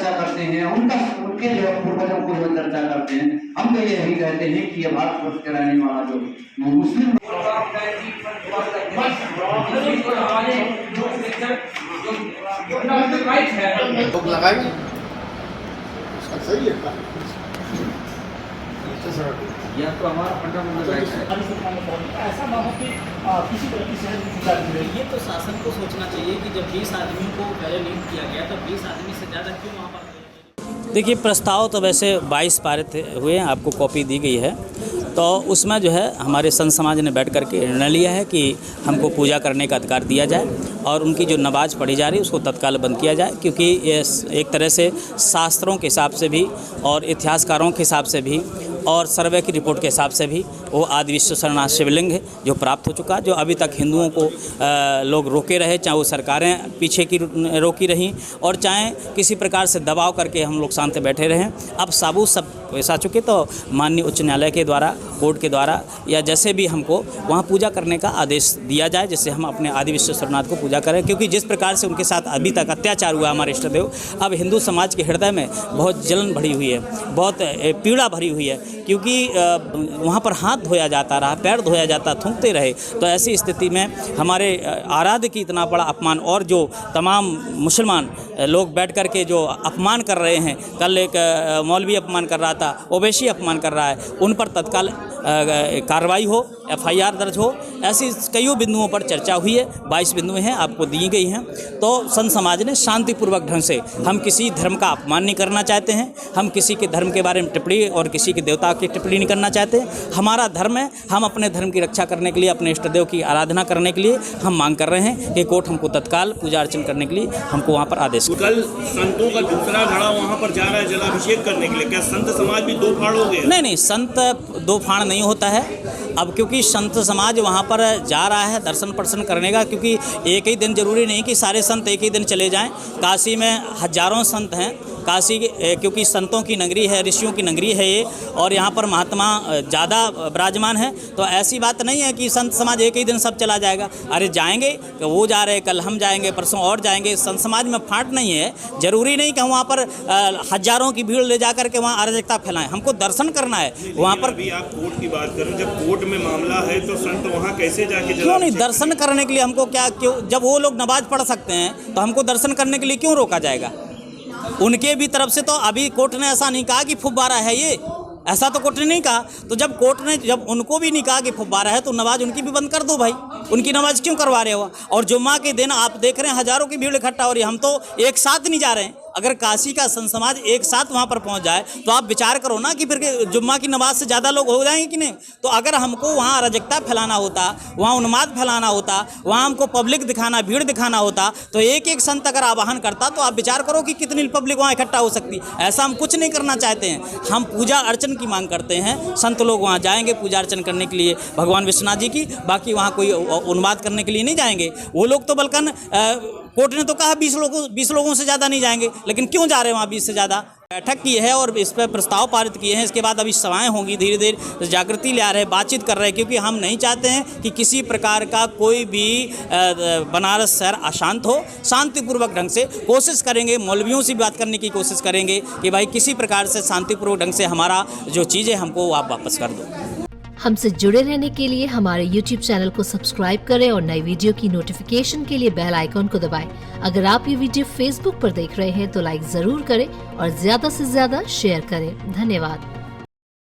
चर्चा करते हैं, उनके जो पूर्वजों को जो चर्चा करते हैं, हम तो यही कहते हैं कि ये भारतवर्ष के रहने वाला जो मुस्लिम लगाएंगे सही है। यह तो हमारा फंडामेंटल राइट है। ऐसा ना हो कि किसी तरह की सहज पूजा की रही। ये तो शासन को सोचना चाहिए कि जब 20 आदमी को पहले नियुक्त किया गया तो 20 आदमी से ज़्यादा क्यों वहाँ पर। देखिए, प्रस्ताव तो वैसे 22 पारित हुए हैं, आपको कॉपी दी गई है। तो उसमें जो है हमारे संत समाज ने बैठ करके निर्णय लिया है कि हमको पूजा करने का अधिकार दिया जाए और उनकी जो नमाज पढ़ी जा रही है उसको तत्काल बंद किया जाए, क्योंकि ये एक तरह से शास्त्रों के हिसाब से भी और इतिहासकारों के हिसाब से भी और सर्वे की रिपोर्ट के हिसाब से भी वो आदि विश्व शरणार्थ शिवलिंग है जो प्राप्त हो चुका, जो अभी तक हिंदुओं को लोग रोके रहे, चाहे वो सरकारें पीछे की रोकी रहीं और चाहे किसी प्रकार से दबाव करके हम लोग शांत बैठे रहें। अब साबुत सब वैसा चुके तो माननीय उच्च न्यायालय के द्वारा, कोर्ट के द्वारा या जैसे भी हमको वहाँ पूजा करने का आदेश दिया जाए, जिससे हम अपने आदि विश्व शरणार्थ को पूजा करें, क्योंकि जिस प्रकार से उनके साथ अभी तक अत्याचार हुआ हमारे इष्ट देव, अब हिंदू समाज के हृदय में बहुत जलन भरी हुई है, बहुत पीड़ा भरी हुई है, क्योंकि वहाँ पर हाथ धोया जाता रहा, पैर धोया जाता, थूकते रहे। तो ऐसी स्थिति में हमारे आराध्य की इतना बड़ा अपमान, और जो तमाम मुसलमान लोग बैठ कर के जो अपमान कर रहे हैं, कल एक मौलवी अपमान कर रहा था, ओवैसी अपमान कर रहा है, उन पर तत्काल कार्रवाई हो, FIR दर्ज हो। ऐसी कईयों बिंदुओं पर चर्चा हुई है, 22 बिंदुएं हैं, आपको दी गई हैं। तो संत समाज ने शांतिपूर्वक ढंग से, हम किसी धर्म का अपमान नहीं करना चाहते हैं, हम किसी के धर्म के बारे में टिप्पणी और किसी के देवता की टिप्पणी नहीं करना चाहते। हमारा धर्म है, हम अपने धर्म की रक्षा करने के लिए, अपने इष्ट देव की आराधना करने के लिए हम मांग कर रहे हैं कि कोर्ट हमको तत्काल पूजा अर्चन करने के लिए हमको वहाँ पर आदेश। कल संतों का दूसरा घड़ा वहाँ पर जा रहा है जलाभिषेक करने के लिए, क्या संत समाज भी दो फाड़ हो गए? नहीं, संत दो फाड़ नहीं होता है अब, क्योंकि संत समाज वहाँ पर जा रहा है दर्शन प्रदर्शन करने का, क्योंकि एक ही दिन जरूरी नहीं कि सारे संत एक ही दिन चले जाएं। काशी में हजारों संत हैं, काशी क्योंकि संतों की नगरी है, ऋषियों की नगरी है ये, और यहाँ पर महात्मा ज़्यादा विराजमान है। तो ऐसी बात नहीं है कि संत समाज एक ही दिन सब चला जाएगा। अरे जाएंगे, वो जा रहे, कल हम जाएंगे, परसों और जाएंगे। संत समाज में फाट नहीं है, जरूरी नहीं कि हम वहाँ पर हजारों की भीड़ ले जा करके वहाँ अराजकता फैलाएं। हमको दर्शन करना है वहाँ पर। अभी आप कोर्ट की बात करें, जब कोर्ट में मामला है तो संत वहाँ कैसे जाके क्यों नहीं दर्शन करने के लिए हमको क्यों, जब वो लोग नमाज पढ़ सकते हैं तो हमको दर्शन करने के लिए क्यों रोका जाएगा? उनके भी तरफ से तो अभी कोर्ट ने ऐसा नहीं कहा कि फुब्बारा है ये, ऐसा तो कोर्ट ने नहीं कहा। तो जब कोर्ट ने जब उनको भी नहीं कहा कि फुब्बारा है तो नमाज उनकी भी बंद कर दो भाई, उनकी नमाज क्यों करवा रहे हो? और जुम्मा के दिन आप देख रहे हैं हजारों की भीड़ इकट्ठा हो रही है, हम तो एक साथ नहीं जा रहे हैं। अगर काशी का संत समाज एक साथ वहाँ पर पहुँच जाए तो आप विचार करो ना कि फिर जुम्मा की नमाज से ज़्यादा लोग हो जाएंगे कि नहीं। तो अगर हमको वहाँ अराजकता फैलाना होता, वहाँ उन्माद फैलाना होता, वहाँ हमको पब्लिक दिखाना, भीड़ दिखाना होता, तो एक एक संत अगर आवाहन करता तो आप विचार करो कि कितनी पब्लिक वहाँ इकट्ठा हो सकती। ऐसा हम कुछ नहीं करना चाहते हैं, हम पूजा अर्चन की मांग करते हैं। संत लोग वहाँ जाएंगे पूजा अर्चन करने के लिए भगवान विश्वनाथ जी की, बाकी वहाँ कोई उन्माद करने के लिए नहीं जाएंगे। वो लोग तो बल्कि कोर्ट ने तो कहा 20 लोगों से ज़्यादा नहीं जाएंगे, लेकिन क्यों जा रहे हैं वहाँ 20 से ज़्यादा? बैठक की है और इस पर प्रस्ताव पारित किए हैं। इसके बाद अभी सभाएं होंगी, धीरे धीरे जागृति ले आ रहे हैं, बातचीत कर रहे हैं, क्योंकि हम नहीं चाहते हैं कि किसी प्रकार का कोई भी बनारस शहर अशांत हो। शांतिपूर्वक ढंग से कोशिश करेंगे, मौलवियों से बात करने की कोशिश करेंगे कि भाई किसी प्रकार से शांतिपूर्वक ढंग से हमारा जो चीज़ है हमको आप वापस कर दो। हमसे जुड़े रहने के लिए हमारे YouTube चैनल को सब्सक्राइब करें और नई वीडियो की नोटिफिकेशन के लिए बेल आइकॉन को दबाएं। अगर आप ये वीडियो Facebook पर देख रहे हैं तो लाइक जरूर करें और ज्यादा से ज्यादा शेयर करें। धन्यवाद।